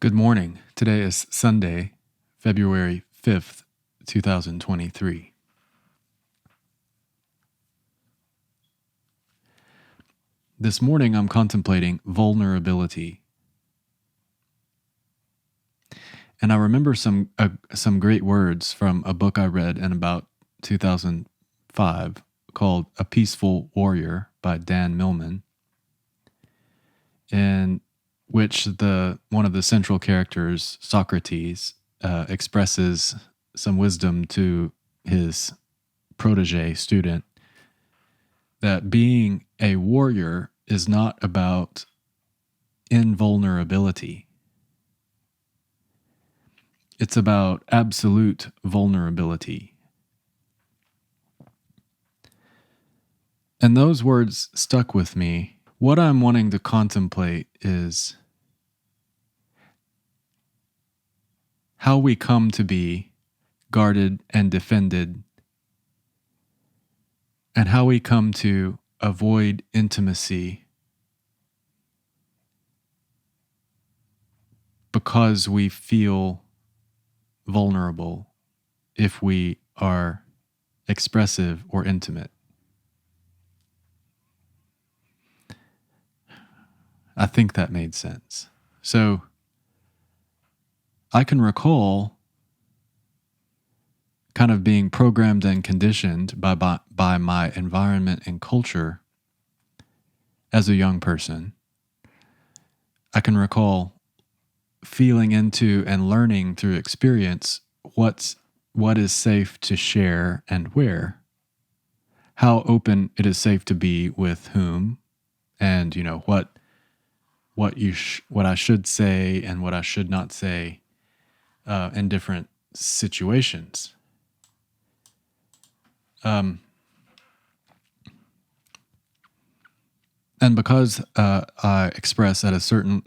Good morning. Today is Sunday, February 5th, 2023. This morning I'm contemplating vulnerability. And I remember some great words from a book I read in about 2005 called A Peaceful Warrior by Dan Millman, in which one of the central characters, Socrates, expresses some wisdom to his protege student that being a warrior is not about invulnerability. It's about absolute vulnerability. And those words stuck with me. What I'm wanting to contemplate is how we come to be guarded and defended, and how we come to avoid intimacy because we feel vulnerable if we are expressive or intimate. I think that made sense. So I can recall kind of being programmed and conditioned by my environment and culture as a young person. I can recall feeling into and learning through experience what is safe to share and where, how open it is safe to be with whom, and what I should say and what I should not say in different situations. And because I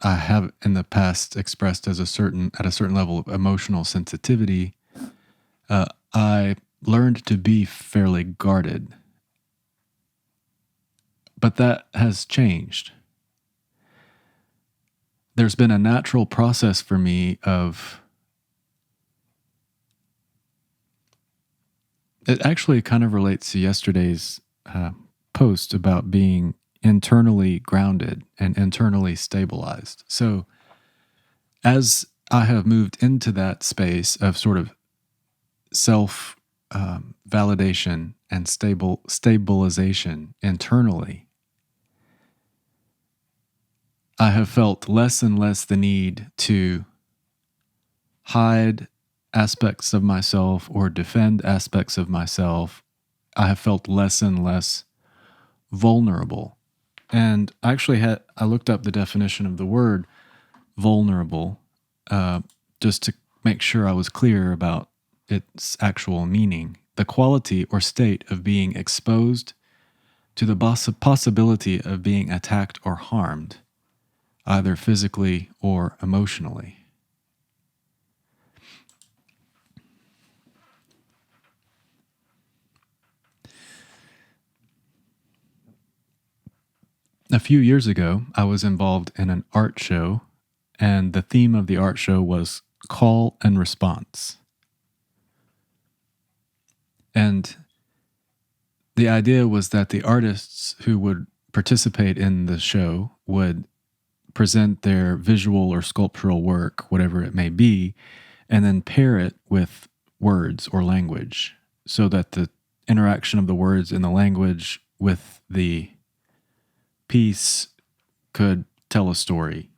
have in the past expressed at a certain level of emotional sensitivity, I learned to be fairly guarded. But that has changed. There's been a natural process for me it actually kind of relates to yesterday's post about being internally grounded and internally stabilized. So as I have moved into that space of sort of self validation and stabilization internally, I have felt less and less the need to hide aspects of myself or defend aspects of myself. I have felt less and less vulnerable. And I looked up the definition of the word vulnerable just to make sure I was clear about its actual meaning. The quality or state of being exposed to the possibility of being attacked or harmed, either physically or emotionally. A few years ago, I was involved in an art show, and the theme of the art show was call and response. And the idea was that the artists who would participate in the show would present their visual or sculptural work, whatever it may be, and then pair it with words or language so that the interaction of the words and the language with the piece could tell a story.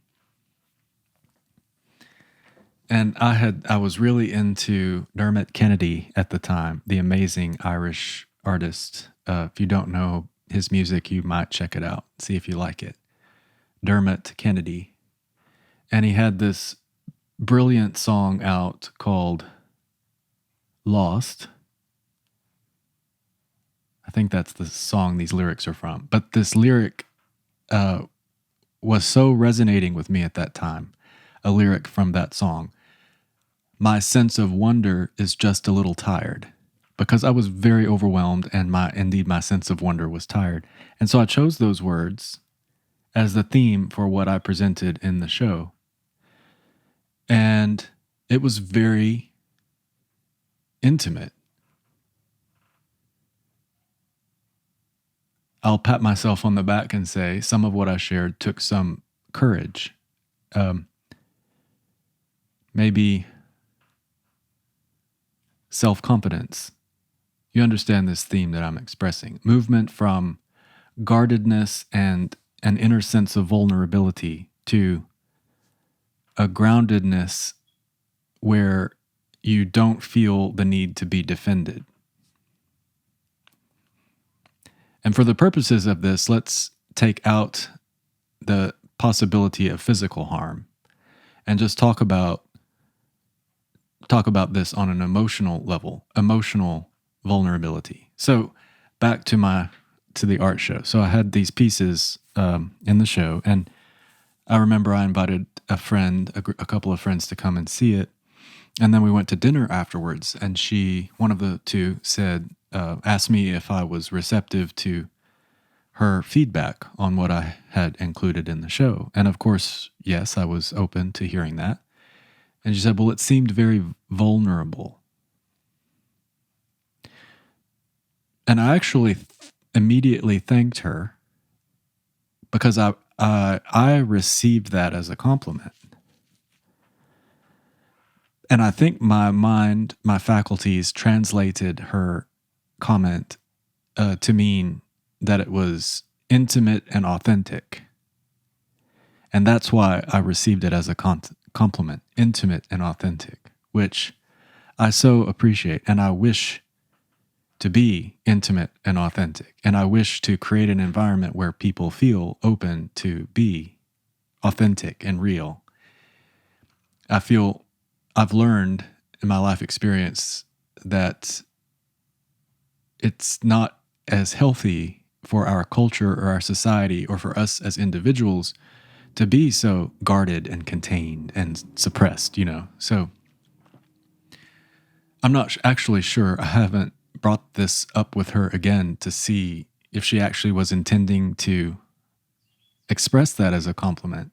And I was really into Dermot Kennedy at the time, the amazing Irish artist. If you don't know his music, you might check it out, see if you like it. Dermot Kennedy. And he had this brilliant song out called Lost. I think that's the song these lyrics are from. But this lyric was so resonating with me at that time, a lyric from that song. My sense of wonder is just a little tired, because I was very overwhelmed and my sense of wonder was tired. And so I chose those words as the theme for what I presented in the show. And it was very intimate. I'll pat myself on the back and say some of what I shared took some courage. Um, maybe self confidence. You understand this theme that I'm expressing. Movement from guardedness and an inner sense of vulnerability to a groundedness where you don't feel the need to be defended. And for the purposes of this, let's take out the possibility of physical harm and just talk about this on an emotional level, emotional vulnerability. So back to the art show. So I had these pieces in the show, and I remember I invited a friend, a couple of friends, to come and see it, and then we went to dinner afterwards. And one of the two, asked me if I was receptive to her feedback on what I had included in the show, and of course, yes, I was open to hearing that. And she said, "Well, it seemed very vulnerable." And I actually immediately thanked her because I received that as a compliment. And I think my mind, my faculties translated her comment to mean that it was intimate and authentic. And that's why I received it as a compliment, intimate and authentic, which I so appreciate. And I wish to be intimate and authentic. And I wish to create an environment where people feel open to be authentic and real. I feel I've learned in my life experience that it's not as healthy for our culture or our society or for us as individuals to be so guarded and contained and suppressed, So I'm not actually sure. I haven't brought this up with her again to see if she actually was intending to express that as a compliment,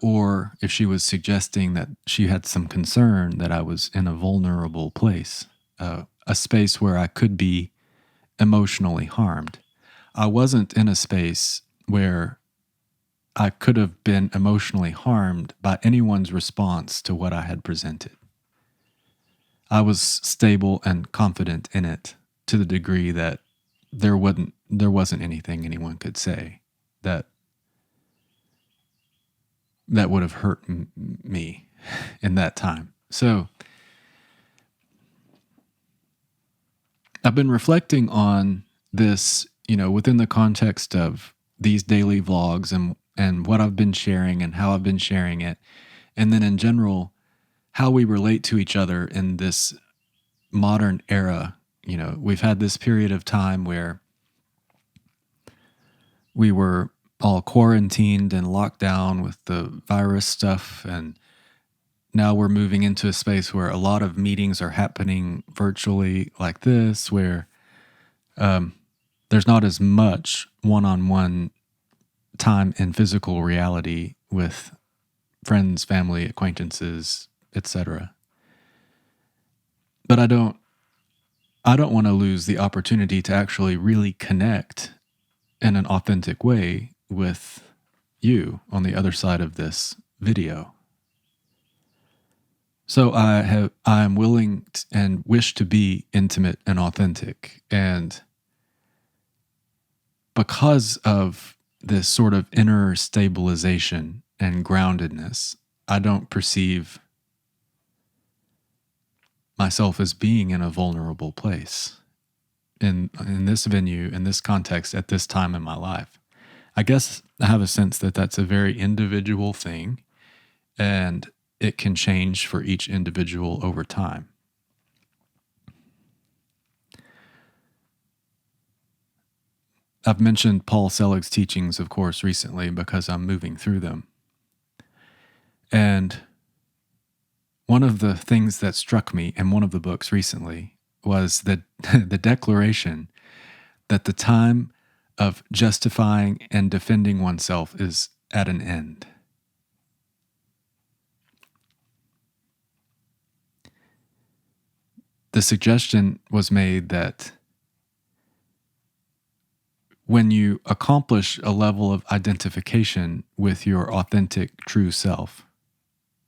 or if she was suggesting that she had some concern that I was in a vulnerable place, a space where I could be emotionally harmed. I wasn't in a space where I could have been emotionally harmed by anyone's response to what I had presented. I was stable and confident in it to the degree that there wasn't anything anyone could say that would have hurt me in that time. So I've been reflecting on this, within the context of these daily vlogs and what I've been sharing and how I've been sharing it. And then in general, how we relate to each other in this modern era. We've had this period of time where we were all quarantined and locked down with the virus stuff. And now we're moving into a space where a lot of meetings are happening virtually like this, where there's not as much one-on-one time in physical reality with friends, family, acquaintances, etc. But I don't want to lose the opportunity to actually really connect in an authentic way with you on the other side of this video. So I am willing and wish to be intimate and authentic. And because of this sort of inner stabilization and groundedness, I don't perceive myself as being in a vulnerable place in this venue, in this context, at this time in my life. I guess I have a sense that that's a very individual thing, and it can change for each individual over time. I've mentioned Paul Selig's teachings, of course, recently because I'm moving through them. And one of the things that struck me in one of the books recently was the declaration that the time of justifying and defending oneself is at an end. the suggestion was made that when you accomplish a level of identification with your authentic true self,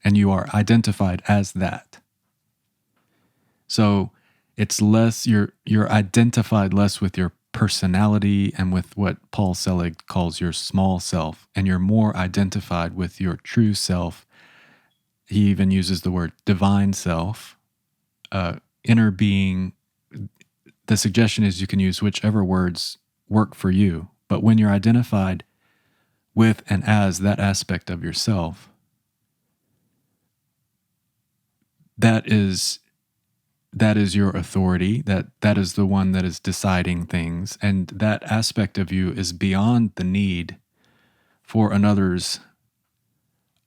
and you are identified as that, so it's less, you're identified less with your personality and with what Paul Selig calls your small self, and you're more identified with your true self. He even uses the word divine self, inner being. The suggestion is you can use whichever words work for you, but when you're identified with and as that aspect of yourself, that is your authority, that is the one that is deciding things, and that aspect of you is beyond the need for another's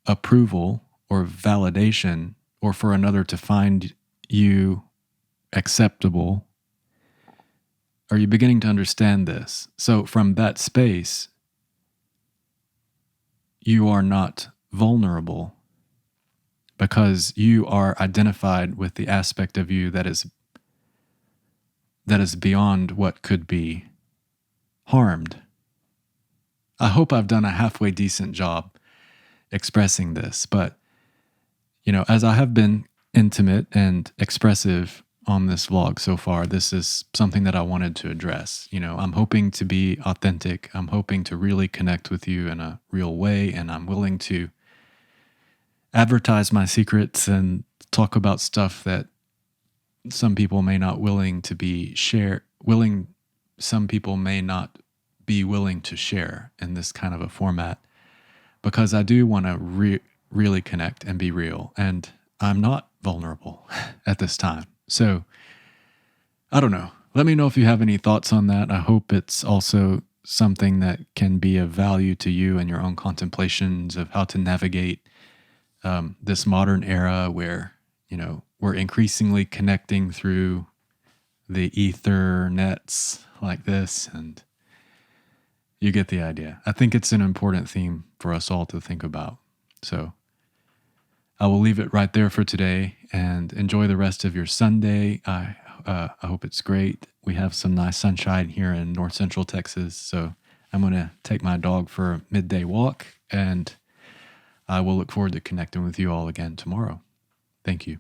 approval or validation, or for another to find you acceptable. Are you beginning to understand this? So from that space, you are not vulnerable because you are identified with the aspect of you that is beyond what could be harmed. I hope I've done a halfway decent job expressing this, but as I have been intimate and expressive on this vlog so far, this is something that I wanted to address. I'm hoping to be authentic. I'm hoping to really connect with you in a real way, and I'm willing to advertise my secrets and talk about stuff that some people may not some people may not be willing to share in this kind of a format, because I do want to really connect and be real, and I'm not vulnerable at this time. So I don't know. Let me know if you have any thoughts on that. I hope it's also something that can be of value to you in your own contemplations of how to navigate this modern era where, we're increasingly connecting through the ether nets like this, and you get the idea. I think it's an important theme for us all to think about. So I will leave it right there for today, and enjoy the rest of your Sunday. I hope it's great. We have some nice sunshine here in North Central Texas, so I'm going to take my dog for a midday walk, and I will look forward to connecting with you all again tomorrow. Thank you.